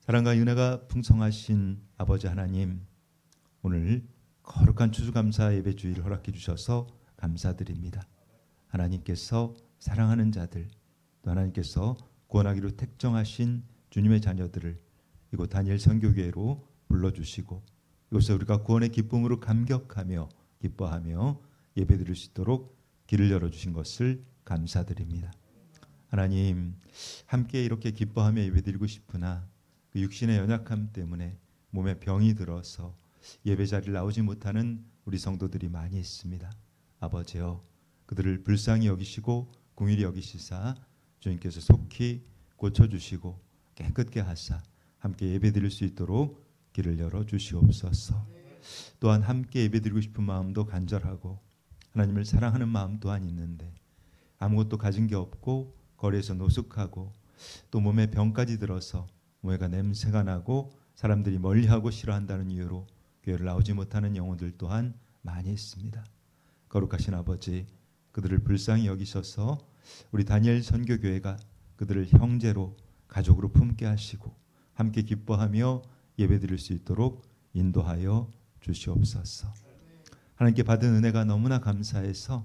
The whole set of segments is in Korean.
사랑과 은혜가 풍성하신 아버지 하나님, 오늘 거룩한 추수감사 예배 주일을 허락해 주셔서 감사드립니다. 하나님께서 사랑하는 자들, 또 하나님께서 구원하기로 택정하신 주님의 자녀들을 이곳 다니엘 선교교회로 불러주시고 이곳에 우리가 구원의 기쁨으로 감격하며 기뻐하며 예배드릴 수 있도록 길을 열어주신 것을 감사드립니다. 하나님, 함께 이렇게 기뻐하며 예배드리고 싶으나 그 육신의 연약함 때문에 몸에 병이 들어서 예배 자리를 나오지 못하는 우리 성도들이 많이 있습니다. 아버지여, 그들을 불쌍히 여기시고 긍휼히 여기시사 주님께서 속히 고쳐주시고 깨끗게 하사 함께 예배드릴 수 있도록 길을 열어주시옵소서. 또한 함께 예배드리고 싶은 마음도 간절하고 하나님을 사랑하는 마음 또한 있는데 아무것도 가진 게 없고 거리에서 노숙하고 또 몸에 병까지 들어서 몸에가 냄새가 나고 사람들이 멀리하고 싫어한다는 이유로 교회를 나오지 못하는 영혼들 또한 많이 있습니다. 거룩하신 아버지, 그들을 불쌍히 여기셔서 우리 다니엘 선교교회가 그들을 형제로 가족으로 품게 하시고 함께 기뻐하며 예배드릴 수 있도록 인도하여 주시옵소서. 하나님께 받은 은혜가 너무나 감사해서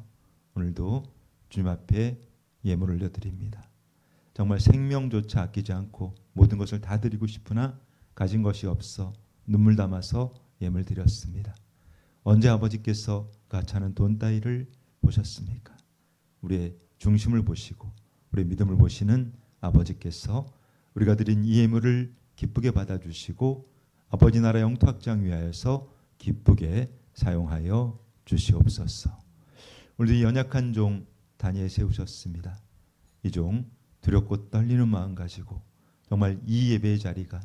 오늘도 주님 앞에 예물을 올려드립니다. 정말 생명조차 아끼지 않고 모든 것을 다 드리고 싶으나 가진 것이 없어 눈물 담아서 예물 드렸습니다. 언제 아버지께서 그 하찮은 돈 따위를 보셨습니까? 우리의 중심을 보시고 우리의 믿음을 보시는 아버지께서 우리가 드린 이 예물을 기쁘게 받아주시고 아버지 나라 영토 확장 위하여서 기쁘게 사용하여 주시옵소서. 오늘도 이 연약한 종 다니엘 세우셨습니다. 이 종 두렵고 떨리는 마음 가지고 정말 이 예배의 자리가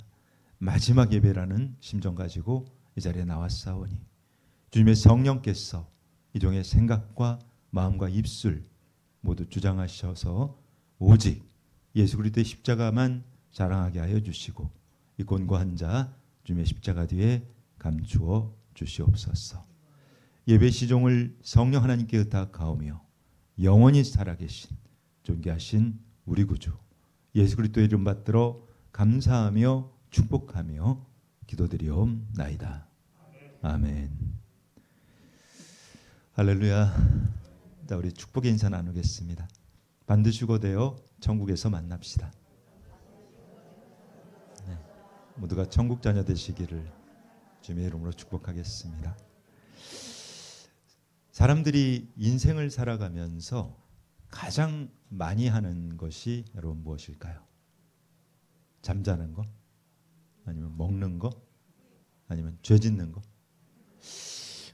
마지막 예배라는 심정 가지고 이 자리에 나왔사오니 주님의 성령께서 이 종의 생각과 마음과 입술 모두 주장하셔서 오직 예수 그리스도의 십자가만 자랑하게 하여 주시고 이 곤고한 자 주님의 십자가 뒤에 감추어 주시옵소서. 예배 시종을 성령 하나님께 의탁하오며 영원히 살아계신 존귀하신 우리 구주 예수 그리스도의 이름 받들어 감사하며 축복하며 기도드리옵나이다. 아멘. 할렐루야. 자, 우리 축복의 인사 나누겠습니다. 반드시 고되어 천국에서 만납시다. 네, 모두가 천국 자녀 되시기를 주님의 이름으로 축복하겠습니다. 사람들이 인생을 살아가면서 가장 많이 하는 것이 여러분 무엇일까요? 잠자는 거? 아니면 먹는 거? 아니면 죄 짓는 거?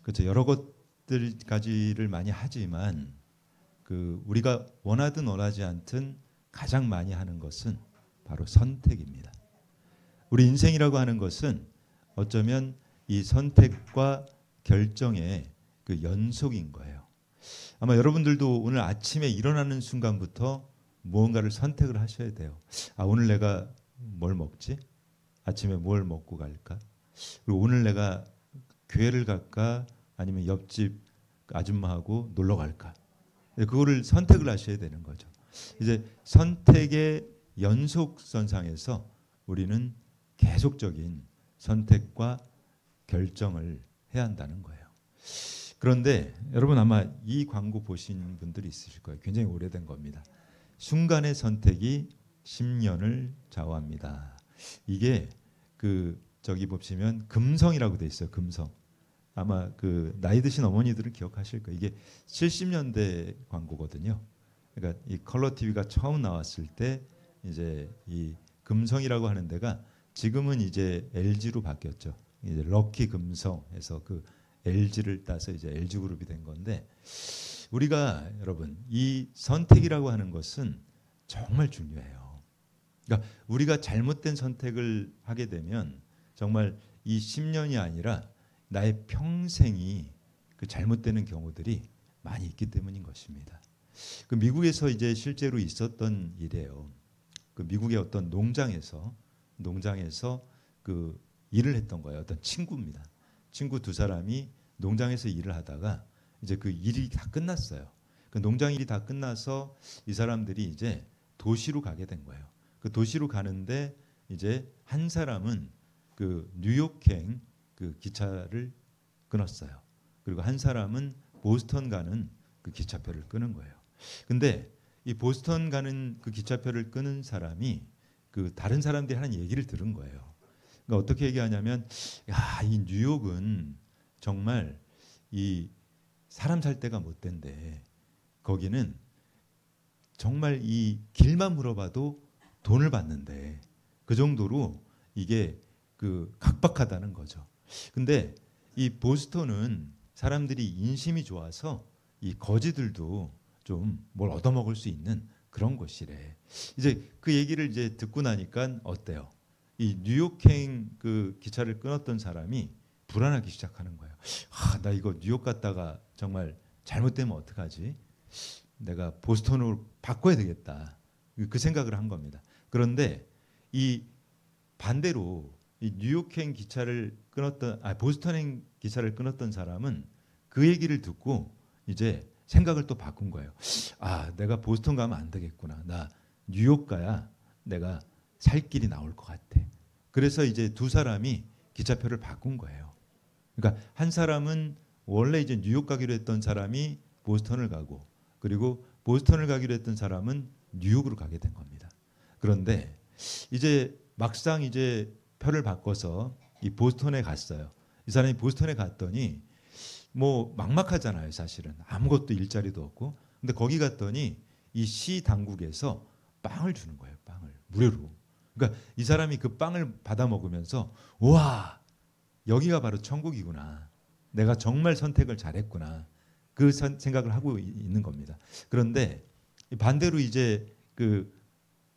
그렇죠. 여러 것들까지를 많이 하지만 우리가 원하든 원하지 않든 가장 많이 하는 것은 바로 선택입니다. 우리 인생이라고 하는 것은 어쩌면 이 선택과 결정의 그 연속인 거예요. 아마 여러분들도 오늘 아침에 일어나는 순간부터 무언가를 선택을 하셔야 돼요. 오늘 내가 뭘 먹지? 아침에 뭘 먹고 갈까? 그리고 오늘 내가 교회를 갈까? 아니면 옆집 아줌마하고 놀러 갈까? 그거를 선택을 하셔야 되는 거죠. 이제 선택의 연속선상에서 우리는 계속적인 선택과 결정을 해야 한다는 거예요. 그런데 여러분 아마 이 광고 보신 분들이 있으실 거예요. 굉장히 오래된 겁니다. 순간의 선택이 10년을 좌우합니다. 이게 저기 보시면 금성이라고 돼 있어요. 금성. 아마 나이 드신 어머니들은 기억하실 거예요. 이게 70년대 광고거든요. 그러니까 이 컬러 TV가 처음 나왔을 때 이제 이 금성이라고 하는 데가 지금은 이제 LG로 바뀌었죠. 이제 럭키 금성에서 LG를 따서 이제 LG 그룹이 된 건데 우리가 여러분 이 선택이라고 하는 것은 정말 중요해요. 그러니까 우리가 잘못된 선택을 하게 되면 정말 이 10년이 아니라 나의 평생이 잘못되는 경우들이 많이 있기 때문인 것입니다. 미국에서 이제 실제로 있었던 일이에요. 미국의 어떤 농장에서 일을 했던 거예요. 어떤 친구입니다. 친구 두 사람이 농장에서 일을 하다가 이제 그 일이 다 끝났어요. 농장 일이 다 끝나서 이 사람들이 이제 도시로 가게 된 거예요. 그 도시로 가는데 이제 한 사람은 그 뉴욕행 그 기차를 끊었어요. 그리고 한 사람은 보스턴 가는 그 기차표를 끊은 거예요. 근데 이 보스턴 가는 그 기차표를 끊은 사람이 그 다른 사람들이 하는 얘기를 들은 거예요. 그러니까 어떻게 얘기하냐면, 야, 이 뉴욕은 정말 이 사람 살 데가 못 된대. 거기는 정말 이 길만 물어봐도 돈을 받는데 그 정도로 이게 그 각박하다는 거죠. 근데 이 보스턴은 사람들이 인심이 좋아서 이 거지들도 좀 뭘 얻어먹을 수 있는 그런 곳이래. 이제 그 얘기를 이제 듣고 나니까 어때요? 이 뉴욕행 그 기차를 끊었던 사람이 불안하기 시작하는 거예요. 아, 나 이거 뉴욕 갔다가 정말 잘못되면 어떡하지? 내가 보스턴으로 바꿔야 되겠다. 그 생각을 한 겁니다. 그런데 이 반대로 이 뉴욕행 기차를 끊었던, 보스턴행 기차를 끊었던 사람은 그 얘기를 듣고 이제 생각을 또 바꾼 거예요. 아, 내가 보스턴 가면 안 되겠구나. 나 뉴욕 가야 내가 살 길이 나올 것 같아. 그래서 이제 두 사람이 기차표를 바꾼 거예요. 그러니까 한 사람은 원래 이제 뉴욕 가기로 했던 사람이 보스턴을 가고, 그리고 보스턴을 가기로 했던 사람은 뉴욕으로 가게 된 겁니다. 그런데 이제 막상 이제 표를 바꿔서 이 보스턴에 갔어요. 이 사람이 보스턴에 갔더니 뭐 막막하잖아요, 사실은. 아무것도 일자리도 없고. 근데 거기 갔더니 이 시 당국에서 빵을 주는 거예요, 빵을. 무료로. 그러니까 이 사람이 그 빵을 받아 먹으면서, 와, 여기가 바로 천국이구나. 내가 정말 선택을 잘했구나. 그 생각을 하고 있는 겁니다. 그런데 반대로 이제 그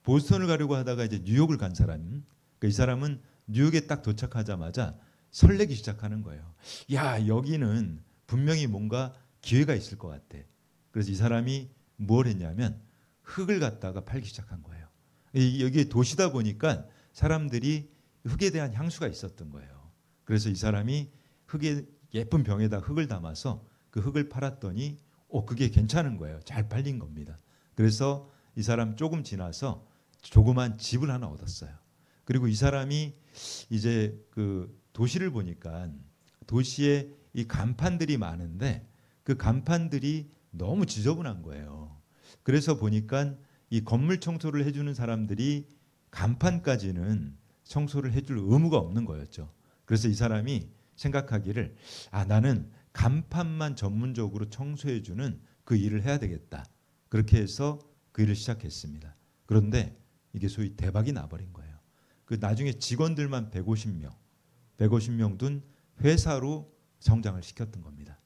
보스턴을 가려고 하다가 이제 뉴욕을 간 사람, 그러니까 이 사람은 뉴욕에 딱 도착하자마자 설레기 시작하는 거예요. 야, 여기는 분명히 뭔가 기회가 있을 것 같아. 그래서 이 사람이 뭘 했냐면 흙을 갖다가 팔기 시작한 거예요. 여기 도시다 보니까 사람들이 흙에 대한 향수가 있었던 거예요. 그래서 이 사람이 흙에 예쁜 병에다 흙을 담아서 그 흙을 팔았더니 그게 괜찮은 거예요. 잘 팔린 겁니다. 그래서 이 사람 조금 지나서 조그만 집을 하나 얻었어요. 그리고 이 사람이 이제 그 도시를 보니까 도시에 이 간판들이 많은데 그 간판들이 너무 지저분한 거예요. 그래서 보니까 이 건물 청소를 해주는 사람들이 간판까지는 청소를 해줄 의무가 없는 거였죠. 그래서 이 사람이 생각하기를, 나는 간판만 전문적으로 청소해주는 그 일을 해야 되겠다. 그렇게 해서 그 일을 시작했습니다. 그런데 이게 소위 대박이 나버린 거예요. 그 나중에 직원들만 150명 둔 회사로 성장을 시켰던 겁니다.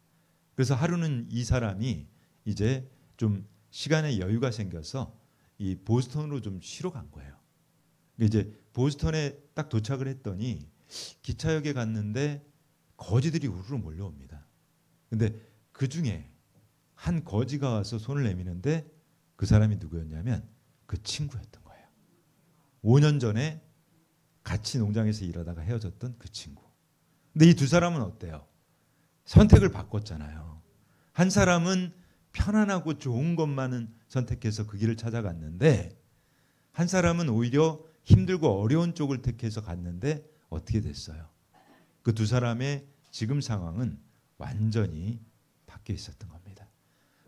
그래서 하루는 이 사람이 이제 좀 시간에 여유가 생겨서 이 보스턴으로 좀 쉬러 간 거예요. 이제 보스턴에 딱 도착을 했더니 기차역에 갔는데 거지들이 우르르 몰려옵니다. 근데 그 중에 한 거지가 와서 손을 내미는데 그 사람이 누구였냐면 그 친구였던 거예요. 5년 전에 같이 농장에서 일하다가 헤어졌던 그 친구. 근데 이 두 사람은 어때요? 선택을 바꿨잖아요. 한 사람은 편안하고 좋은 것만은 선택해서 그 길을 찾아갔는데 한 사람은 오히려 힘들고 어려운 쪽을 택해서 갔는데 어떻게 됐어요? 그 두 사람의 지금 상황은 완전히 바뀌어 있었던 겁니다.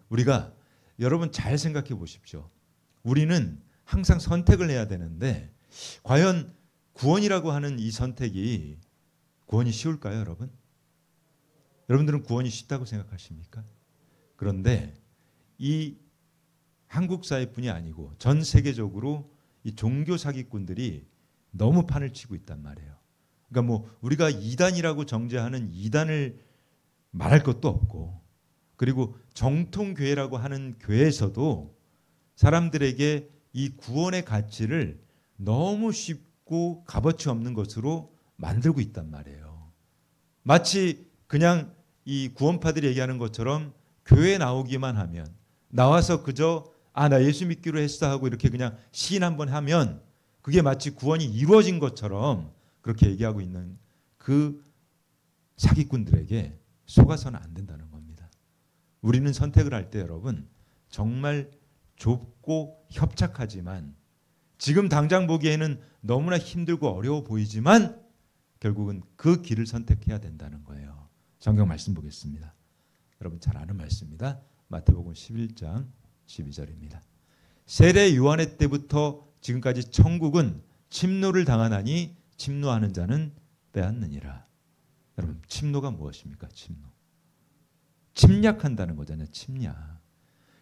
우리가 여러분 잘 생각해 보십시오. 우리는 항상 선택을 해야 되는데 과연 구원이라고 하는 이 선택이 구원이 쉬울까요, 여러분? 여러분들은 구원이 쉽다고 생각하십니까? 그런데 이 한국 사회뿐이 아니고 전 세계적으로 이 종교 사기꾼들이 너무 판을 치고 있단 말이에요. 그러니까 뭐 우리가 이단이라고 정죄하는 이단을 말할 것도 없고, 그리고 정통교회라고 하는 교회에서도 사람들에게 이 구원의 가치를 너무 쉽고 값어치 없는 것으로 만들고 있단 말이에요. 마치 그냥 이 구원파들이 얘기하는 것처럼 교회에 나오기만 하면, 나와서 그저 나 예수 믿기로 했어 하고 이렇게 그냥 시인 한번 하면 그게 마치 구원이 이루어진 것처럼 그렇게 얘기하고 있는 그 사기꾼들에게 속아서는 안 된다는 겁니다. 우리는 선택을 할 때 여러분 정말 좁고 협착하지만 지금 당장 보기에는 너무나 힘들고 어려워 보이지만 결국은 그 길을 선택해야 된다는 거예요. 성경 말씀 보겠습니다. 여러분 잘 아는 말씀입니다. 마태복음 11장 12절입니다. 세례 요한의 때부터 지금까지 천국은 침노를 당하나니 침노하는 자는 빼앗느니라. 여러분 침노가 무엇입니까? 침노. 침략한다는 거잖아요. 침략.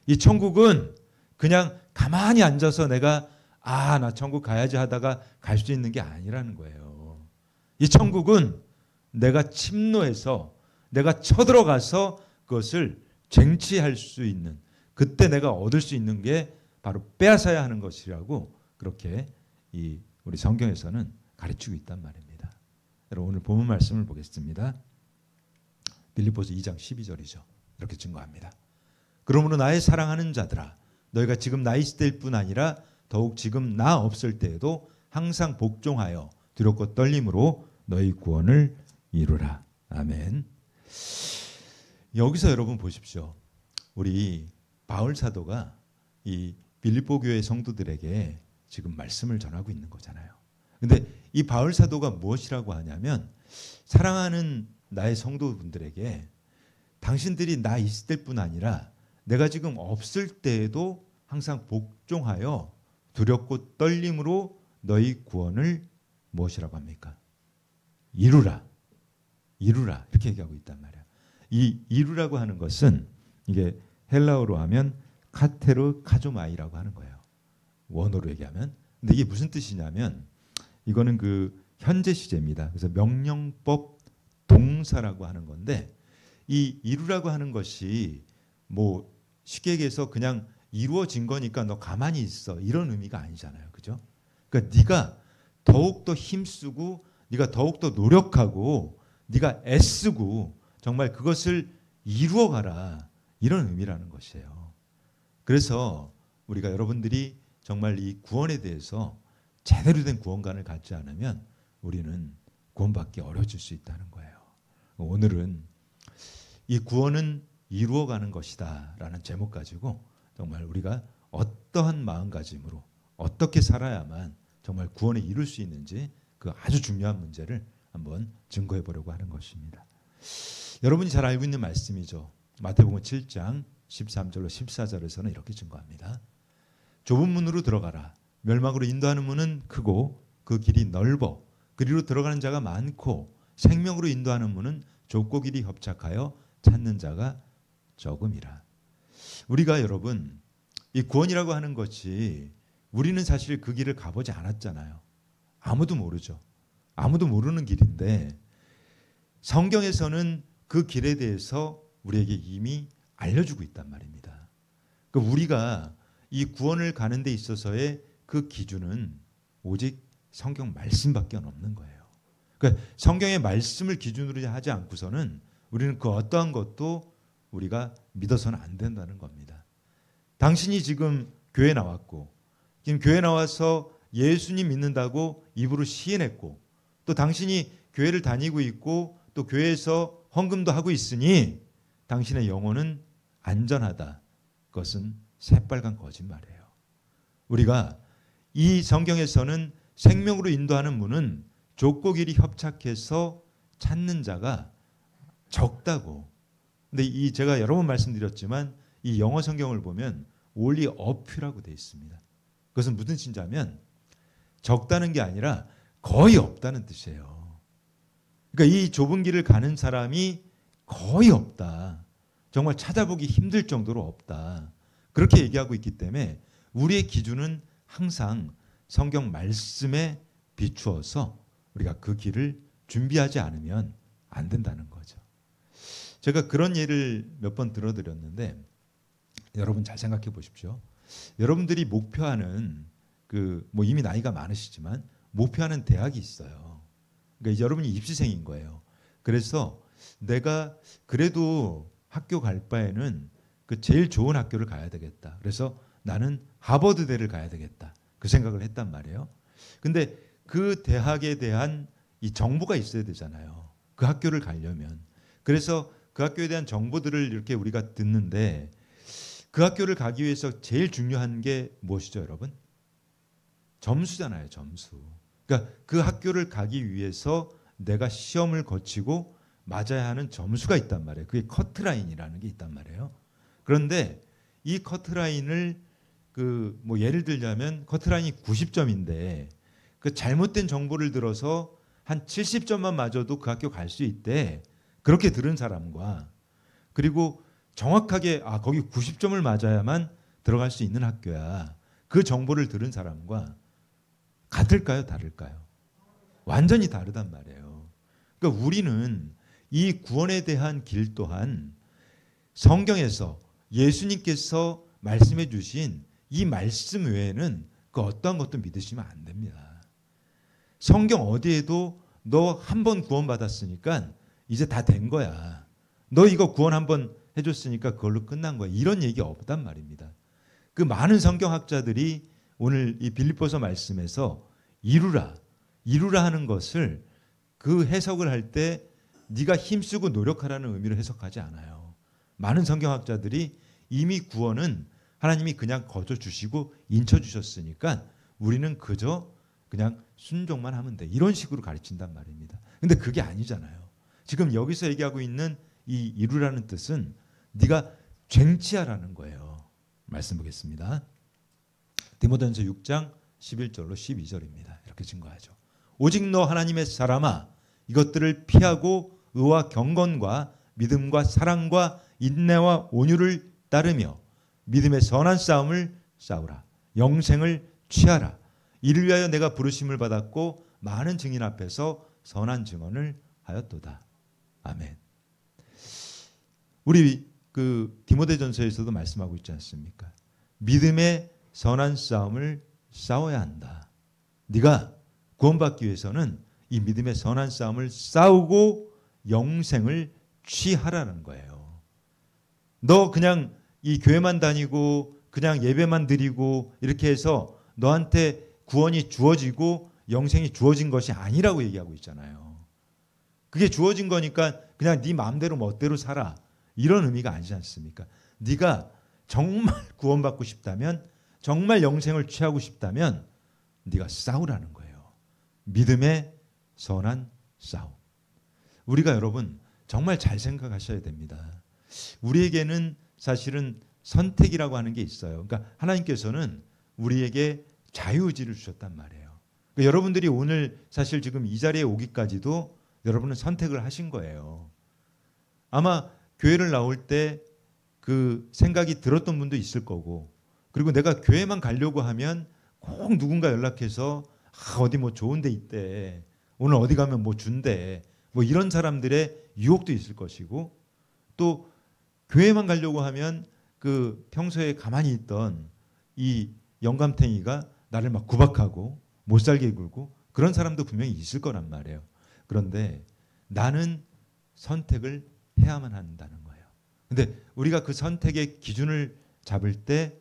이 천국은 그냥 가만히 앉아서 내가 나 천국 가야지 하다가 갈 수 있는 게 아니라는 거예요. 이 천국은 내가 침노해서 내가 쳐들어가서 그것을 쟁취할 수 있는, 그때 내가 얻을 수 있는 게 바로 빼앗아야 하는 것이라고 그렇게 우리 성경에서는 가르치고 있단 말입니다. 여러분 오늘 본문 말씀을 보겠습니다. 빌립보서 2장 12절이죠. 이렇게 증거합니다. 그러므로 나의 사랑하는 자들아, 너희가 지금 나 있을 때일 뿐 아니라 더욱 지금 나 없을 때에도 항상 복종하여 두렵고 떨림으로 너희 구원을 이루라. 아멘. 여기서 여러분 보십시오. 우리 바울 사도가 이 빌립보 교회 성도들에게 지금 말씀을 전하고 있는 거잖아요. 근데 이 바울 사도가 무엇이라고 하냐면, 사랑하는 나의 성도분들에게 당신들이 나 있을 때뿐 아니라 내가 지금 없을 때에도 항상 복종하여 두렵고 떨림으로 너희 구원을 무엇이라고 합니까? 이루라. 이루라. 이렇게 얘기하고 있단 말이야. 이 이루라고 하는 것은 이게 헬라어로 하면 카테르 카조마이라고 하는 거예요. 원어로 얘기하면. 근데 이게 무슨 뜻이냐면 이거는 그 현재 시제입니다. 그래서 명령법 동사라고 하는 건데, 이 이루라고 하는 것이 뭐 쉽게 얘기해서 그냥 이루어진 거니까 너 가만히 있어 이런 의미가 아니잖아요. 그죠? 그러니까 네가 더욱더 힘쓰고 네가 더욱더 노력하고 네가 애쓰고 정말 그것을 이루어가라, 이런 의미라는 것이에요. 그래서 우리가 여러분들이 정말 이 구원에 대해서 제대로 된 구원관을 갖지 않으면 우리는 구원받기 어려워질 수 있다는 거예요. 오늘은 이 구원은 이루어가는 것이다 라는 제목 가지고 정말 우리가 어떠한 마음가짐으로 어떻게 살아야만 정말 구원을 이룰 수 있는지 그 아주 중요한 문제를 한번 증거해 보려고 하는 것입니다. 여러분이 잘 알고 있는 말씀이죠. 마태복음 7장 13절로 14절에서는 이렇게 증거합니다. 좁은 문으로 들어가라. 멸망으로 인도하는 문은 크고 그 길이 넓어 그리로 들어가는 자가 많고, 생명으로 인도하는 문은 좁고 길이 협착하여 찾는 자가 적음이라. 우리가 여러분 이 구원이라고 하는 것이 우리는 사실 그 길을 가보지 않았잖아요. 아무도 모르죠. 아무도 모르는 길인데 성경에서는 그 길에 대해서 우리에게 이미 알려주고 있단 말입니다. 그러니까 우리가 이 구원을 가는 데 있어서의 그 기준은 오직 성경 말씀밖에 없는 거예요. 그러니까 성경의 말씀을 기준으로 하지 않고서는 우리는 그 어떠한 것도 우리가 믿어서는 안 된다는 겁니다. 당신이 지금 교회 나왔고, 지금 교회 나와서 예수님 믿는다고 입으로 시인했고, 또 당신이 교회를 다니고 있고 또 교회에서 헌금도 하고 있으니 당신의 영혼은 안전하다. 그것은 새빨간 거짓말이에요. 우리가 이 성경에서는 생명으로 인도하는 문은 좁고 길이 협착해서 찾는 자가 적다고. 근데 제가 여러 번 말씀드렸지만 이 영어 성경을 보면 only a few라고 되어 있습니다. 그것은 무슨 뜻이냐면 적다는 게 아니라 거의 없다는 뜻이에요. 그러니까 이 좁은 길을 가는 사람이 거의 없다. 정말 찾아보기 힘들 정도로 없다. 그렇게 얘기하고 있기 때문에 우리의 기준은 항상 성경 말씀에 비추어서 우리가 그 길을 준비하지 않으면 안 된다는 거죠. 제가 그런 예를 몇 번 들어드렸는데 여러분 잘 생각해 보십시오. 여러분들이 목표하는 뭐 이미 나이가 많으시지만 목표하는 대학이 있어요. 그러니까 여러분이 입시생인 거예요. 그래서 내가 그래도 학교 갈 바에는 그 제일 좋은 학교를 가야 되겠다. 그래서 나는 하버드대를 가야 되겠다. 그 생각을 했단 말이에요. 근데 그 대학에 대한 이 정보가 있어야 되잖아요. 그 학교를 가려면. 그래서 그 학교에 대한 정보들을 이렇게 우리가 듣는데 그 학교를 가기 위해서 제일 중요한 게 무엇이죠, 여러분? 점수잖아요, 점수. 그러니까 그 학교를 가기 위해서 내가 시험을 거치고 맞아야 하는 점수가 있단 말이에요. 그게 커트라인이라는 게 있단 말이에요. 그런데 이 커트라인을 뭐 예를 들자면 커트라인이 90점인데 그 잘못된 정보를 들어서 한 70점만 맞아도 그 학교 갈 수 있대. 그렇게 들은 사람과 그리고 정확하게 거기 90점을 맞아야만 들어갈 수 있는 학교야. 그 정보를 들은 사람과 같을까요? 다를까요? 완전히 다르단 말이에요. 그러니까 우리는 이 구원에 대한 길 또한 성경에서 예수님께서 말씀해 주신 이 말씀 외에는 그 어떠한 것도 믿으시면 안 됩니다. 성경 어디에도 너 한 번 구원받았으니까 이제 다 된 거야. 너 이거 구원 한번 해줬으니까 그걸로 끝난 거야. 이런 얘기 없단 말입니다. 그 많은 성경학자들이 오늘 이 빌립보서 말씀에서 이루라 하는 것을 그 해석을 할 때 네가 힘쓰고 노력하라는 의미로 해석하지 않아요. 많은 성경학자들이 이미 구원은 하나님이 그냥 거저 주시고 인쳐 주셨으니까 우리는 그저 그냥 순종만 하면 돼. 이런 식으로 가르친단 말입니다. 근데 그게 아니잖아요. 지금 여기서 얘기하고 있는 이 이루라는 뜻은 네가 쟁취하라는 거예요. 말씀 보겠습니다. 디모데전서 6장 11절로 12절입니다. 이렇게 증거하죠. 오직 너 하나님의 사람아 이것들을 피하고 의와 경건과 믿음과 사랑과 인내와 온유를 따르며 믿음의 선한 싸움을 싸우라. 영생을 취하라. 이를 위하여 내가 부르심을 받았고 많은 증인 앞에서 선한 증언을 하였도다. 아멘. 우리 그 디모데전서에서도 말씀하고 있지 않습니까? 믿음의 선한 싸움을 싸워야 한다. 네가 구원받기 위해서는 이 믿음의 선한 싸움을 싸우고 영생을 취하라는 거예요. 너 그냥 이 교회만 다니고 그냥 예배만 드리고 이렇게 해서 너한테 구원이 주어지고 영생이 주어진 것이 아니라고 얘기하고 있잖아요. 그게 주어진 거니까 그냥 네 마음대로 멋대로 살아. 이런 의미가 아니지 않습니까? 네가 정말 구원받고 싶다면 정말 영생을 취하고 싶다면 네가 싸우라는 거예요. 믿음의 선한 싸움. 우리가 여러분 정말 잘 생각하셔야 됩니다. 우리에게는 사실은 선택이라고 하는 게 있어요. 그러니까 하나님께서는 우리에게 자유의지를 주셨단 말이에요. 그러니까 여러분들이 오늘 사실 지금 이 자리에 오기까지도 여러분은 선택을 하신 거예요. 아마 교회를 나올 때 그 생각이 들었던 분도 있을 거고 그리고 내가 교회만 가려고 하면 꼭 누군가 연락해서 어디 뭐 좋은 데 있대. 오늘 어디 가면 뭐 준대. 뭐 이런 사람들의 유혹도 있을 것이고 또 교회만 가려고 하면 그 평소에 가만히 있던 이 영감탱이가 나를 막 구박하고 못 살게 굴고 그런 사람도 분명히 있을 거란 말이에요. 그런데 나는 선택을 해야만 한다는 거예요. 근데 우리가 그 선택의 기준을 잡을 때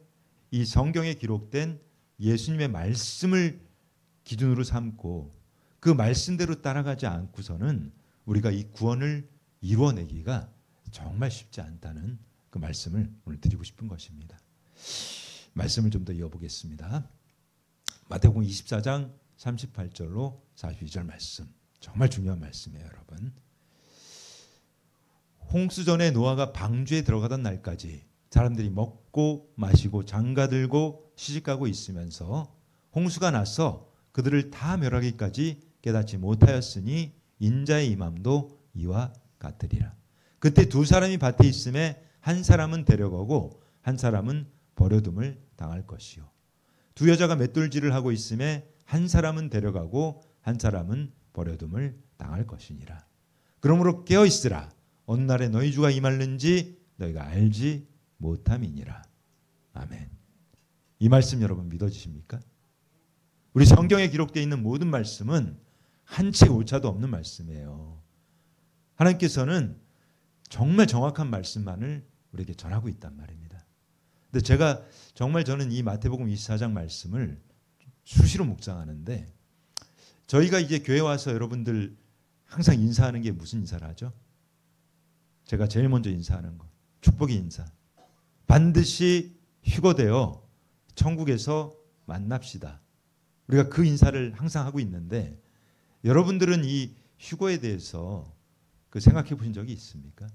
이 성경에 기록된 예수님의 말씀을 기준으로 삼고 그 말씀대로 따라가지 않고서는 우리가 이 구원을 이루어내기가 정말 쉽지 않다는 그 말씀을 오늘 드리고 싶은 것입니다. 말씀을 좀 더 이어보겠습니다. 마태복음 24장 38절로 42절 말씀. 정말 중요한 말씀이에요, 여러분. 홍수전에 노아가 방주에 들어가던 날까지 사람들이 먹고 마시고 장가들고 시집가고 있으면서 홍수가 나서 그들을 다 멸하기까지 깨닫지 못하였으니 인자의 임함도 이와 같으리라. 그때 두 사람이 밭에 있음에 한 사람은 데려가고 한 사람은 버려둠을 당할 것이요. 두 여자가 맷돌질을 하고 있음에 한 사람은 데려가고 한 사람은 버려둠을 당할 것이니라. 그러므로 깨어 있으라. 어느 날에 너희 주가 임할는지 너희가 알지 못함이니라. 아멘. 이 말씀 여러분 믿어지십니까? 우리 성경에 기록되어 있는 모든 말씀은 한 채 오차도 없는 말씀이에요. 하나님께서는 정말 정확한 말씀만을 우리에게 전하고 있단 말입니다. 근데 제가 정말 저는 이 마태복음 24장 말씀을 수시로 묵상하는데 저희가 이제 교회 와서 여러분들 항상 인사하는 게 무슨 인사를 하죠? 제가 제일 먼저 인사하는 거. 축복의 인사. 반드시 휴거되어 천국에서 만납시다. 우리가 그 인사를 항상 하고 있는데 여러분들은 이 휴거에 대해서 그 생각해 보신 적이 있습니까?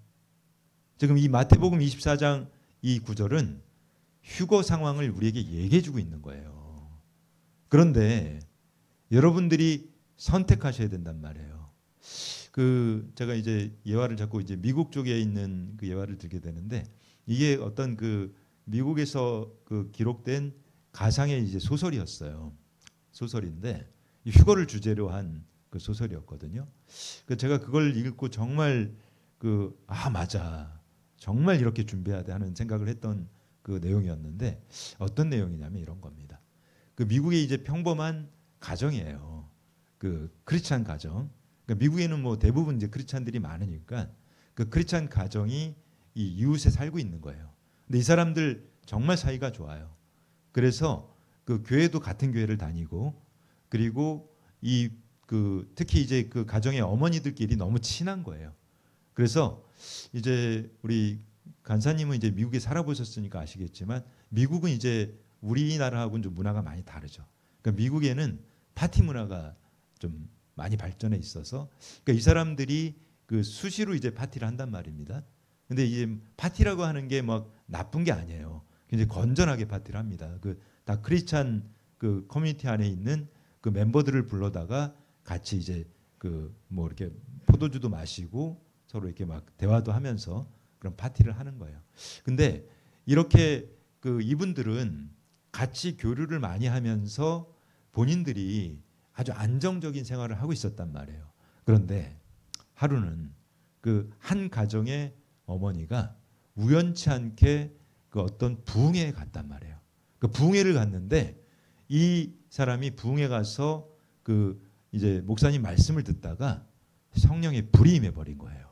지금 이 마태복음 24장 이 구절은 휴거 상황을 우리에게 얘기해 주고 있는 거예요. 그런데 여러분들이 선택하셔야 된단 말이에요. 그 제가 이제 예화를 자꾸 이제 미국 쪽에 있는 그 예화를 들게 되는데 이게 어떤 그 미국에서 그 기록된 가상의 이제 소설이었어요. 소설인데 휴거를 주제로 한 그 소설이었거든요. 그 제가 그걸 읽고 정말 맞아. 정말 이렇게 준비해야 돼 하는 생각을 했던 그 내용이었는데 어떤 내용이냐면 이런 겁니다. 그 미국의 이제 평범한 가정이에요. 그 크리스찬 가정. 그러니까 미국에는 뭐 대부분 이제 크리스찬들이 많으니까 그 크리스찬 가정이 이 이웃에 살고 있는 거예요. 근데 이 사람들 정말 사이가 좋아요. 그래서 그 교회도 같은 교회를 다니고 그리고 특히 이제 그 가정의 어머니들끼리 너무 친한 거예요. 그래서 이제 우리 간사님은 이제 미국에 살아보셨으니까 아시겠지만 미국은 이제 우리나라하고는 좀 문화가 많이 다르죠. 그러니까 미국에는 파티 문화가 좀 많이 발전해 있어서 그러니까 이 사람들이 그 수시로 이제 파티를 한단 말입니다. 근데 이제 파티라고 하는 게 막 나쁜 게 아니에요. 굉장히 건전하게 파티를 합니다. 그 다 크리스찬 그 커뮤니티 안에 있는 그 멤버들을 불러다가 같이 이제 그 뭐 이렇게 포도주도 마시고 서로 이렇게 막 대화도 하면서 그런 파티를 하는 거예요. 근데 이렇게 그 이분들은 같이 교류를 많이 하면서 본인들이 아주 안정적인 생활을 하고 있었단 말이에요. 그런데 하루는 그 한 가정의 어머니가 우연치 않게 그 어떤 부흥회에 갔단 말이에요. 그 부흥회를 갔는데 이 사람이 부흥회 가서 그 이제 목사님 말씀을 듣다가 성령의 불이 임해 버린 거예요.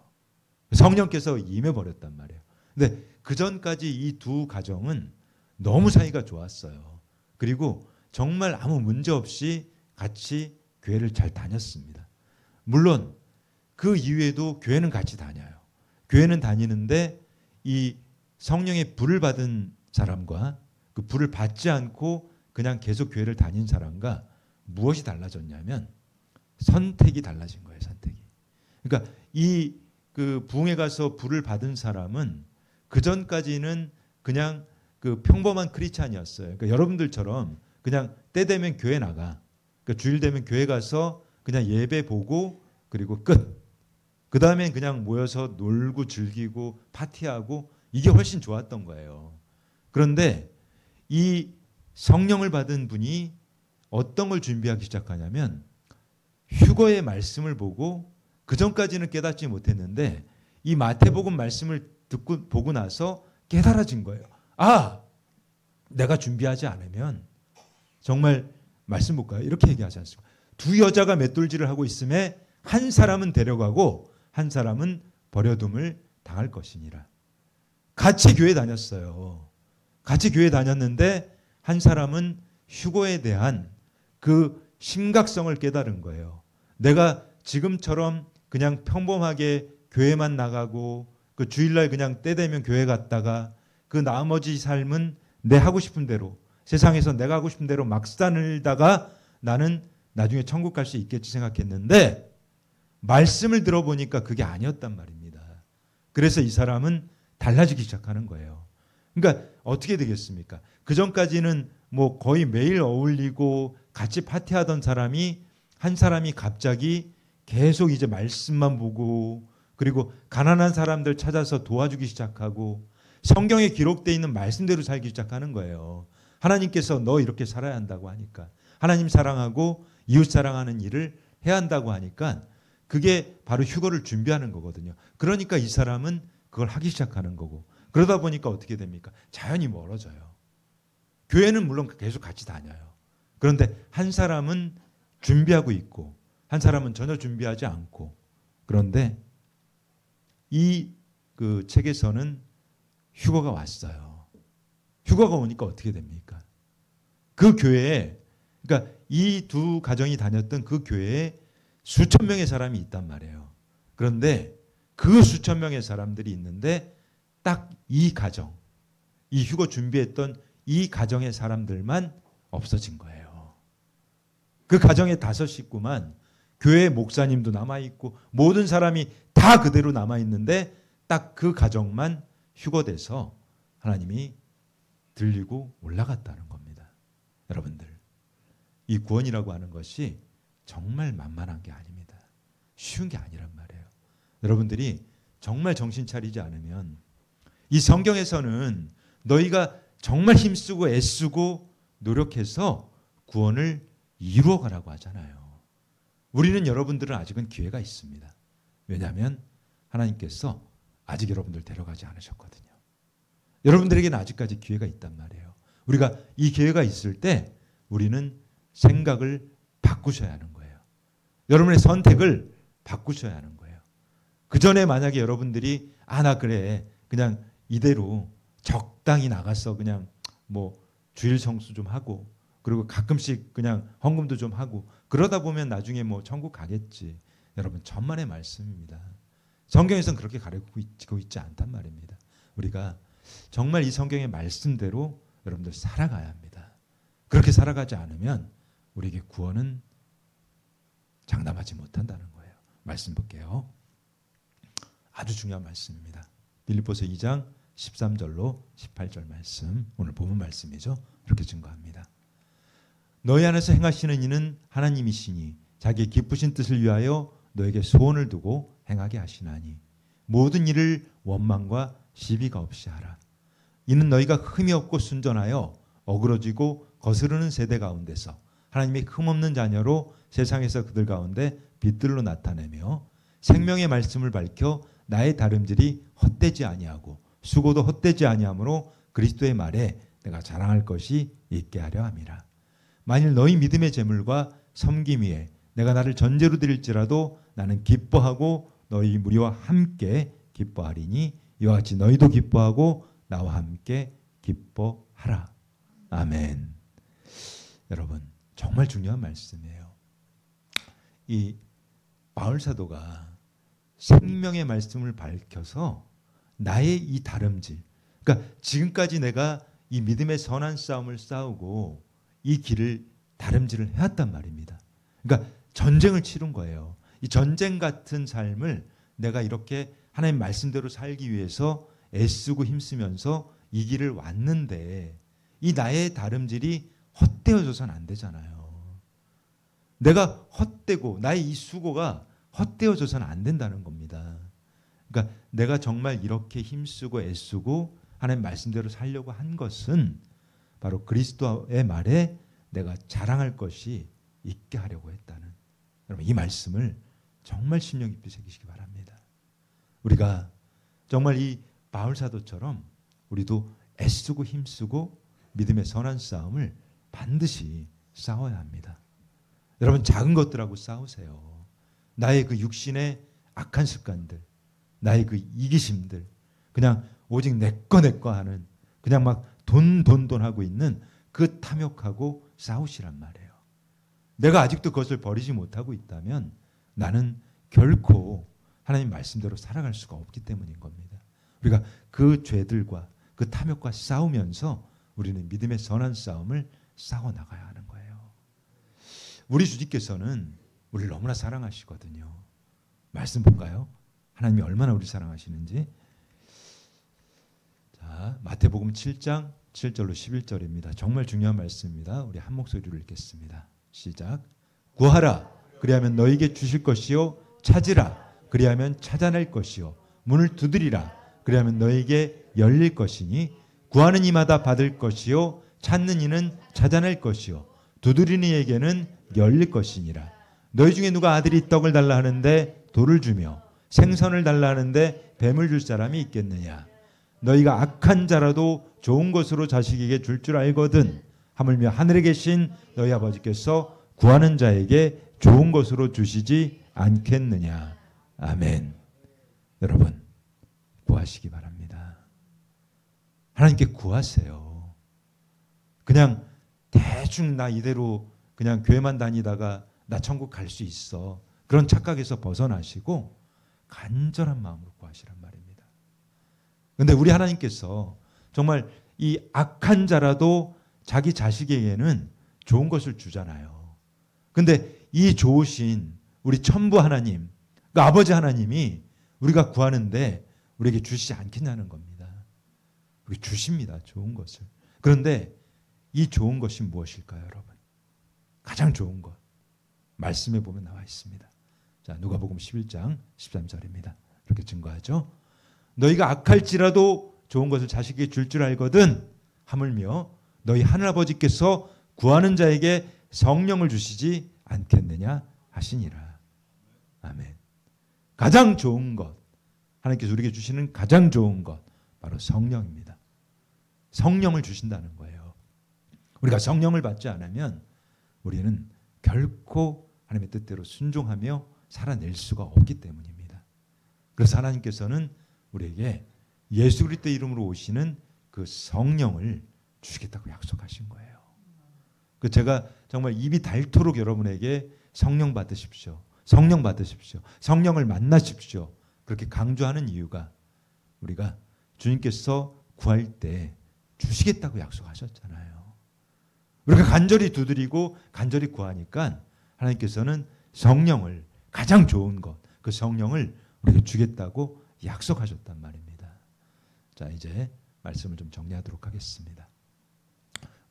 성령께서 임해 버렸단 말이에요. 근데 그 전까지 이 두 가정은 너무 사이가 좋았어요. 그리고 정말 아무 문제 없이 같이 교회를 잘 다녔습니다. 물론 그 이후에도 교회는 같이 다녀요. 교회는 다니는데 이 성령의 불을 받은 사람과 그 불을 받지 않고 그냥 계속 교회를 다닌 사람과 무엇이 달라졌냐면 선택이 달라진 거예요. 선택이. 그러니까 이 그 부흥회 가서 불을 받은 사람은 그 전까지는 그냥 그 평범한 크리스찬이었어요. 그러니까 여러분들처럼 그냥 때 되면 교회 나가. 그러니까 주일 되면 교회 가서 그냥 예배 보고 그리고 끝. 그 다음엔 그냥 모여서 놀고 즐기고 파티하고 이게 훨씬 좋았던 거예요. 그런데 이 성령을 받은 분이 어떤 걸 준비하기 시작하냐면 휴거의 말씀을 보고 그 전까지는 깨닫지 못했는데 이 마태복음 말씀을 듣고 보고 나서 깨달아진 거예요. 아, 내가 준비하지 않으면 정말 말씀 볼까요? 이렇게 얘기하지 않습니까? 두 여자가 맷돌질을 하고 있음에 한 사람은 데려가고 한 사람은 버려둠을 당할 것이니라. 같이 교회 다녔어요. 같이 교회 다녔는데 한 사람은 휴거에 대한 그 심각성을 깨달은 거예요. 내가 지금처럼 그냥 평범하게 교회만 나가고 그 주일날 그냥 때 되면 교회 갔다가 그 나머지 삶은 내 하고 싶은 대로 세상에서 내가 하고 싶은 대로 막 살다가 나는 나중에 천국 갈 수 있겠지 생각했는데 말씀을 들어보니까 그게 아니었단 말입니다. 그래서 이 사람은 달라지기 시작하는 거예요. 그러니까 어떻게 되겠습니까? 그 전까지는 뭐 거의 매일 어울리고 같이 파티하던 사람이 한 사람이 갑자기 계속 이제 말씀만 보고 그리고 가난한 사람들 찾아서 도와주기 시작하고 성경에 기록되어 있는 말씀대로 살기 시작하는 거예요. 하나님께서 너 이렇게 살아야 한다고 하니까 하나님 사랑하고 이웃 사랑하는 일을 해야 한다고 하니까 그게 바로 휴거를 준비하는 거거든요. 그러니까 이 사람은 그걸 하기 시작하는 거고 그러다 보니까 어떻게 됩니까? 자연히 멀어져요. 교회는 물론 계속 같이 다녀요. 그런데 한 사람은 준비하고 있고 한 사람은 전혀 준비하지 않고 그런데 이 그 책에서는 휴거가 왔어요. 휴거가 오니까 어떻게 됩니까? 그 교회에 그러니까 이 두 가정이 다녔던 그 교회에 수천 명의 사람이 있단 말이에요. 그런데 그 수천 명의 사람들이 있는데 딱 이 가정, 이 휴거 준비했던 이 가정의 사람들만 없어진 거예요. 그 가정에 5식구만 교회 목사님도 남아있고 모든 사람이 다 그대로 남아있는데 딱 그 가정만 휴거돼서 하나님이 들리고 올라갔다는 겁니다. 여러분들, 이 구원이라고 하는 것이 정말 만만한 게 아닙니다. 쉬운 게 아니란 말이에요. 여러분들이 정말 정신 차리지 않으면 이 성경에서는 너희가 정말 힘쓰고 애쓰고 노력해서 구원을 이루어가라고 하잖아요. 우리는 여러분들은 아직은 기회가 있습니다. 왜냐하면 하나님께서 아직 여러분들 데려가지 않으셨거든요. 여러분들에게는 아직까지 기회가 있단 말이에요. 우리가 이 기회가 있을 때 우리는 생각을 바꾸셔야 하는 거예요. 여러분의 선택을 바꾸셔야 하는 거예요. 그 전에 만약에 여러분들이 나 그래 그냥 이대로 적당히 나가서 그냥 뭐 주일 성수 좀 하고 그리고 가끔씩 그냥 헌금도 좀 하고 그러다 보면 나중에 뭐 천국 가겠지. 여러분, 천만의 말씀입니다. 성경에서는 그렇게 가르치고 있지 않단 말입니다. 우리가 정말 이 성경의 말씀대로 여러분들 살아가야 합니다. 그렇게 살아가지 않으면 우리에게 구원은 장담하지 못한다는 거예요. 말씀 볼게요. 아주 중요한 말씀입니다. 빌립보서 2장 13절로 18절 말씀, 오늘 본문 말씀이죠. 이렇게 증거합니다. 너희 안에서 행하시는 이는 하나님이시니 자기의 기쁘신 뜻을 위하여 너에게 소원을 두고 행하게 하시나니 모든 일을 원망과 시비가 없이 하라. 이는 너희가 흠이 없고 순전하여 어그러지고 거스르는 세대 가운데서 하나님의 흠없는 자녀로 세상에서 그들 가운데 빛들로 나타내며 생명의 말씀을 밝혀 나의 다름질이 헛되지 아니하고 수고도 헛되지 아니하므로 그리스도의 말에 내가 자랑할 것이 있게 하려 함이라. 만일 너희 믿음의 제물과 섬김 위에 내가 나를 전제로 드릴지라도 나는 기뻐하고 너희 무리와 함께 기뻐하리니 이와 같이 너희도 기뻐하고 나와 함께 기뻐하라. 아멘. 여러분, 정말 중요한 말씀이에요. 이 바울 사도가 생명의 말씀을 밝혀서 나의 이 다름질, 그러니까 지금까지 내가 이 믿음의 선한 싸움을 싸우고 이 길을 다름질을 해왔단 말입니다. 그러니까 전쟁을 치른 거예요. 이 전쟁 같은 삶을 내가 이렇게 하나님 말씀대로 살기 위해서 애쓰고 힘쓰면서 이 길을 왔는데 이 나의 다름질이 헛되어져서는 안 되잖아요. 내가 헛되고 나의 이 수고가 헛되어져서는 안 된다는 겁니다. 그러니까 내가 정말 이렇게 힘쓰고 애쓰고 하나님 말씀대로 살려고 한 것은 바로 그리스도의 말에 내가 자랑할 것이 있게 하려고 했다는, 여러분 이 말씀을 정말 심령 깊이 새기시기 바랍니다. 우리가 정말 이 바울 사도처럼 우리도 애쓰고 힘쓰고 믿음의 선한 싸움을 반드시 싸워야 합니다. 여러분, 작은 것들하고 싸우세요. 나의 그 육신의 악한 습관들, 나의 그 이기심들, 그냥 오직 내꺼 하는, 그냥 막 돈 하고 있는 그 탐욕하고 싸우시란 말이에요. 내가 아직도 그것을 버리지 못하고 있다면 나는 결코 하나님 말씀대로 살아갈 수가 없기 때문인 겁니다. 우리가 그 죄들과 그 탐욕과 싸우면서 우리는 믿음의 선한 싸움을 싸워나가야 하는 거예요. 우리 주님께서는 우리를 너무나 사랑하시거든요. 말씀 볼까요? 하나님이 얼마나 우리 사랑하시는지. 자, 마태복음 7장 7절로 11절입니다. 정말 중요한 말씀입니다. 우리 한 목소리로 읽겠습니다. 시작. 구하라, 그리하면 너에게 주실 것이요. 찾으라, 그리하면 찾아낼 것이요. 문을 두드리라, 그리하면 너에게 열릴 것이니 구하는 이마다 받을 것이요. 찾는 이는 찾아낼 것이요. 두드리는 이에게는 열릴 것이니라. 너희 중에 누가 아들이 떡을 달라 하는데 돌을 주며 생선을 달라 하는데 뱀을 줄 사람이 있겠느냐. 너희가 악한 자라도 좋은 것으로 자식에게 줄 줄 알거든 하물며 하늘에 계신 너희 아버지께서 구하는 자에게 좋은 것으로 주시지 않겠느냐. 아멘. 여러분, 구하시기 바랍니다. 하나님께 구하세요. 그냥 대충 나 이대로 그냥 교회만 다니다가 나 천국 갈 수 있어, 그런 착각에서 벗어나시고 간절한 마음으로 구하시란 말입니다. 그런데 우리 하나님께서 정말 이 악한 자라도 자기 자식에게는 좋은 것을 주잖아요. 근데 이 좋으신 우리 천부 하나님, 그 아버지 하나님이 우리가 구하는데 우리에게 주시지 않겠냐는 겁니다. 우리 주십니다. 좋은 것을. 그런데 이 좋은 것이 무엇일까요, 여러분? 가장 좋은 것. 말씀에 보면 나와 있습니다. 자, 누가복음 11장 13절입니다. 이렇게 증거하죠. 너희가 악할지라도 좋은 것을 자식에게 줄 줄 알거든 하물며 너희 하늘아버지께서 구하는 자에게 성령을 주시지 않겠느냐 하시니라. 아멘. 가장 좋은 것, 하나님께서 우리에게 주시는 가장 좋은 것 바로 성령입니다. 성령을 주신다는 거예요. 우리가 성령을 받지 않으면 우리는 결코 하나님의 뜻대로 순종하며 살아낼 수가 없기 때문입니다. 그래서 하나님께서는 우리에게 예수 그리스도의 이름으로 오시는 그 성령을 주시겠다고 약속하신 거예요. 그 제가 정말 입이 닳도록 여러분에게 성령 받으십시오. 성령 받으십시오. 성령을 만나십시오. 그렇게 강조하는 이유가 우리가 주님께서 구할 때 주시겠다고 약속하셨잖아요. 우리가 간절히 두드리고 간절히 구하니까 하나님께서는 성령을 가장 좋은 것, 그 성령을 우리에게 주겠다고 약속하셨단 말입니다. 자, 이제 말씀을 좀 정리하도록 하겠습니다.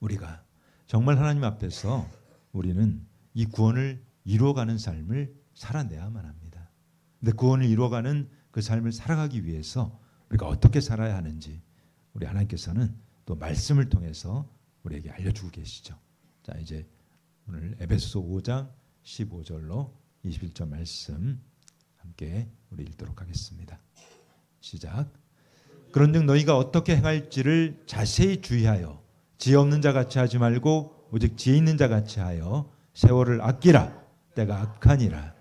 우리가 정말 하나님 앞에서 우리는 이 구원을 이루어가는 삶을 살아내야만 합니다. 근데 구원을 이루어가는 그 삶을 살아가기 위해서 우리가 어떻게 살아야 하는지 우리 하나님께서는 또 말씀을 통해서 우리에게 알려주고 계시죠. 자, 이제 오늘 에베소서 5장 15절로 21절 말씀 함께 우리 읽도록 하겠습니다. 시작. 그런즉 너희가 어떻게 행할지를 자세히 주의하여 지혜 없는 자 같이 하지 말고 오직 지혜 있는 자 같이 하여 세월을 아끼라. 때가 악하니라.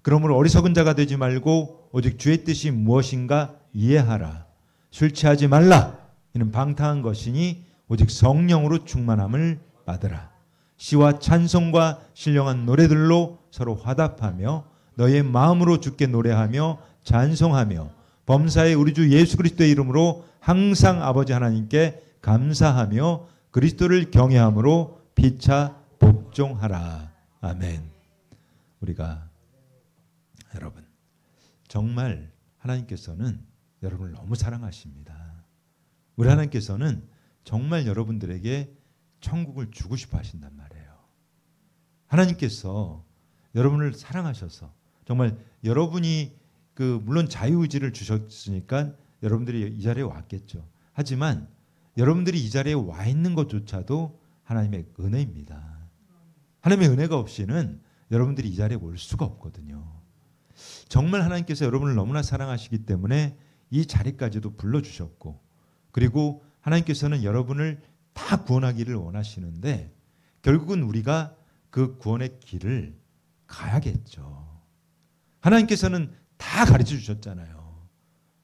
그러므로 어리석은 자가 되지 말고 오직 주의 뜻이 무엇인가 이해하라. 술 취하지 말라. 이는 방탕한 것이니 오직 성령으로 충만함을 받으라. 시와 찬송과 신령한 노래들로 서로 화답하며 너희의 마음으로 주께 노래하며 찬송하며 범사에 우리 주 예수 그리스도의 이름으로 항상 아버지 하나님께 감사하며 그리스도를 경외함으로 피차 복종하라. 아멘. 우리가 여러분 정말 하나님께서는 여러분을 너무 사랑하십니다. 우리 하나님께서는 정말 여러분들에게 천국을 주고 싶어 하신단 말이에요. 하나님께서 여러분을 사랑하셔서 정말 여러분이 물론 자유의지를 주셨으니까 여러분들이 이 자리에 왔겠죠. 하지만 여러분들이 이 자리에 와 있는 것조차도 하나님의 은혜입니다. 하나님의 은혜가 없이는 여러분들이 이 자리에 올 수가 없거든요. 정말 하나님께서 여러분을 너무나 사랑하시기 때문에 이 자리까지도 불러주셨고 그리고 하나님께서는 여러분을 다 구원하기를 원하시는데 결국은 우리가 그 구원의 길을 가야겠죠. 하나님께서는 다 가르쳐 주셨잖아요.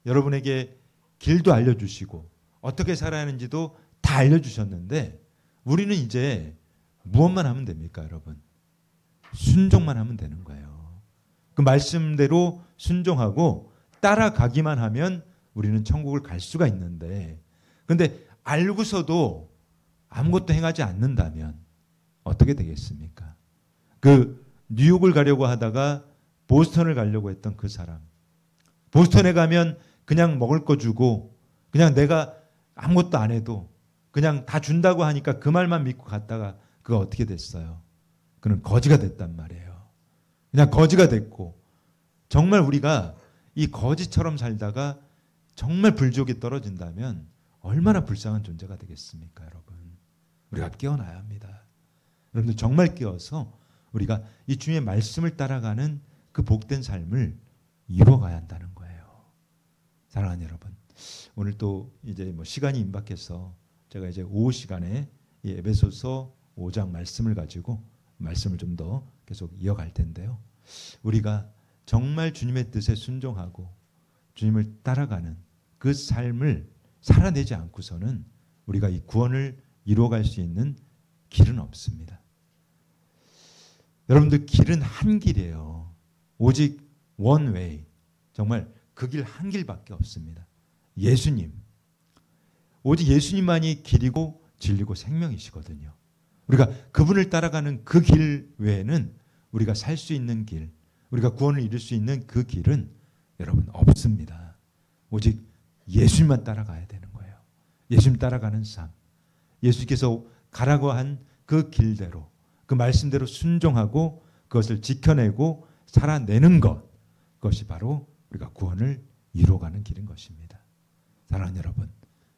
여러분에게 길도 알려주시고 어떻게 살아야 하는지도 다 알려주셨는데 우리는 이제 무엇만 하면 됩니까, 여러분? 순종만 하면 되는 거예요. 그 말씀대로 순종하고 따라가기만 하면 우리는 천국을 갈 수가 있는데 근데 알고서도 아무것도 행하지 않는다면 어떻게 되겠습니까? 그 뉴욕을 가려고 하다가 보스턴을 가려고 했던 그 사람. 보스턴에 가면 그냥 먹을 거 주고 그냥 내가 아무것도 안 해도 그냥 다 준다고 하니까 그 말만 믿고 갔다가 그가 어떻게 됐어요? 그는 거지가 됐단 말이에요. 그냥 거지가 됐고 정말 우리가 이 거지처럼 살다가 정말 불지옥에 떨어진다면 얼마나 불쌍한 존재가 되겠습니까, 여러분? 우리가 깨어나야 합니다. 여러분들 정말 깨어서 우리가 이 주님의 말씀을 따라가는 그 복된 삶을 이루어가야 한다는 거예요. 사랑하는 여러분, 오늘 또 이제 시간이 임박해서 제가 이제 오후 시간에 이 에베소서 5장 말씀을 가지고 말씀을 좀 더 계속 이어갈 텐데요. 우리가 정말 주님의 뜻에 순종하고 주님을 따라가는 그 삶을 살아내지 않고서는 우리가 이 구원을 이루어갈 수 있는 길은 없습니다. 여러분들 길은 한 길이에요. 오직 one way. 정말 그 길 한 길밖에 없습니다. 예수님. 오직 예수님만이 길이고 진리고 생명이시거든요. 우리가 그분을 따라가는 그 길 외에는 우리가 살 수 있는 길, 우리가 구원을 이룰 수 있는 그 길은 여러분 없습니다. 오직 예수님만 따라가야 되는 거예요. 예수님 따라가는 삶, 예수께서 가라고 한 그 길대로, 그 말씀대로 순종하고 그것을 지켜내고 살아내는 것, 그것이 바로 우리가 구원을 이루어가는 길인 것입니다. 사랑하는 여러분,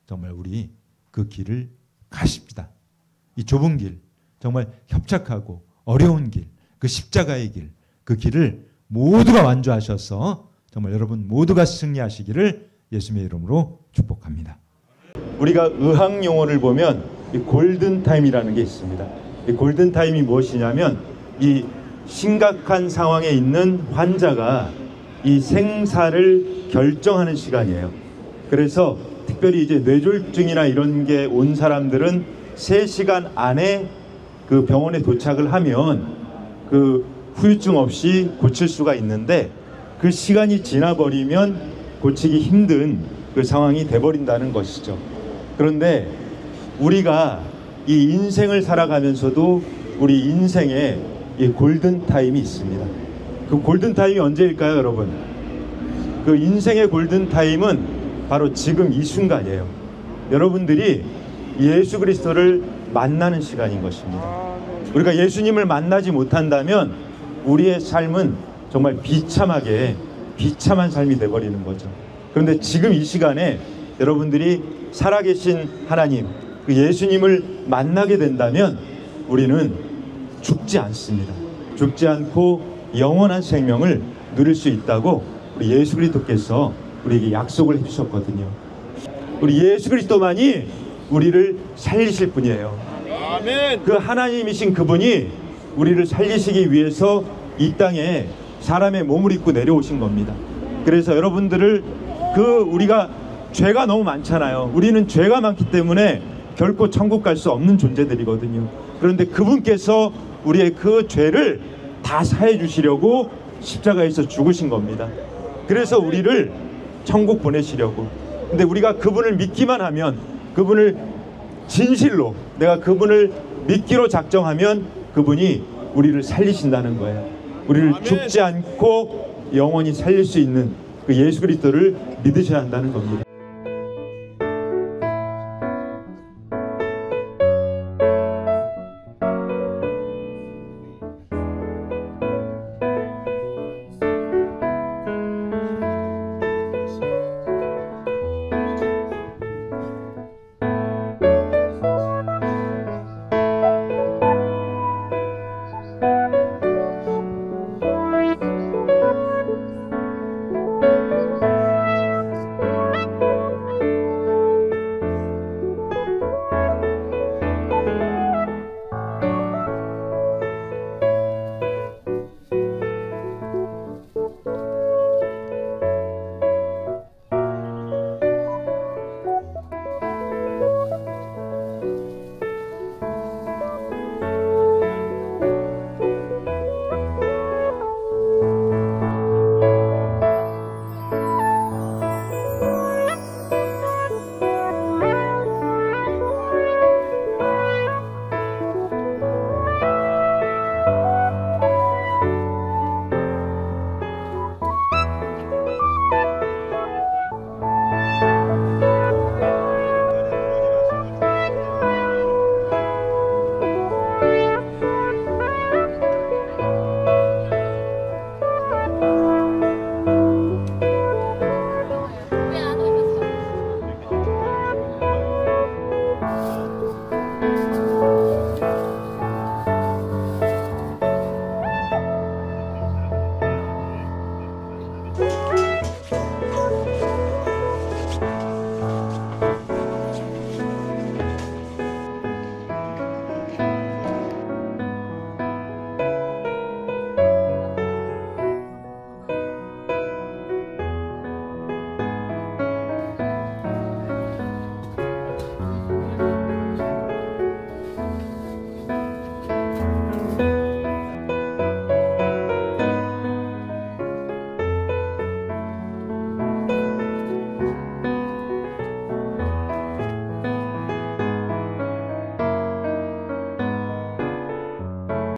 정말 우리 그 길을 가십시다. 이 좁은 길, 정말 협착하고 어려운 길, 그 십자가의 길, 그 길을 모두가 완주하셔서 정말 여러분 모두가 승리하시기를 예수님의 이름으로 축복합니다. 우리가 의학 용어를 보면 이 골든타임이라는 게 있습니다. 이 골든타임이 무엇이냐면 이 심각한 상황에 있는 환자가 이 생사를 결정하는 시간이에요. 그래서 특별히 이제 뇌졸중이나 이런 게 온 사람들은 3시간 안에 그 병원에 도착을 하면 그 후유증 없이 고칠 수가 있는데, 그 시간이 지나버리면 고치기 힘든 그 상황이 돼버린다는 것이죠. 그런데 우리가 이 인생을 살아가면서도 우리 인생에 이 골든타임이 있습니다. 그 골든타임이 언제일까요, 여러분? 그 인생의 골든타임은 바로 지금 이 순간이에요. 여러분들이 예수 그리스도를 만나는 시간인 것입니다. 우리가 예수님을 만나지 못한다면 우리의 삶은 정말 비참한 삶이 돼버리는 거죠. 그런데 지금 이 시간에 여러분들이 살아계신 하나님, 그 예수님을 만나게 된다면 우리는 죽지 않습니다. 죽지 않고 영원한 생명을 누릴 수 있다고 우리 예수 그리스도께서 우리에게 약속을 해주셨거든요. 우리 예수 그리스도만이 우리를 살리실 분이에요. 아멘. 그 하나님이신 그분이 우리를 살리시기 위해서 이 땅에 사람의 몸을 입고 내려오신 겁니다. 그래서 여러분들을 우리가 죄가 너무 많잖아요. 우리는 죄가 많기 때문에 결코 천국 갈 수 없는 존재들이거든요. 그런데 그분께서 우리의 그 죄를 다 사해 주시려고 십자가에서 죽으신 겁니다. 그래서 우리를 천국 보내시려고. 근데 우리가 그분을 믿기만 하면, 그분을 진실로 내가 그분을 믿기로 작정하면 그분이 우리를 살리신다는 거예요. 우리를 아멘. 죽지 않고 영원히 살릴 수 있는 그 예수 그리스도를 믿으셔야 한다는 겁니다.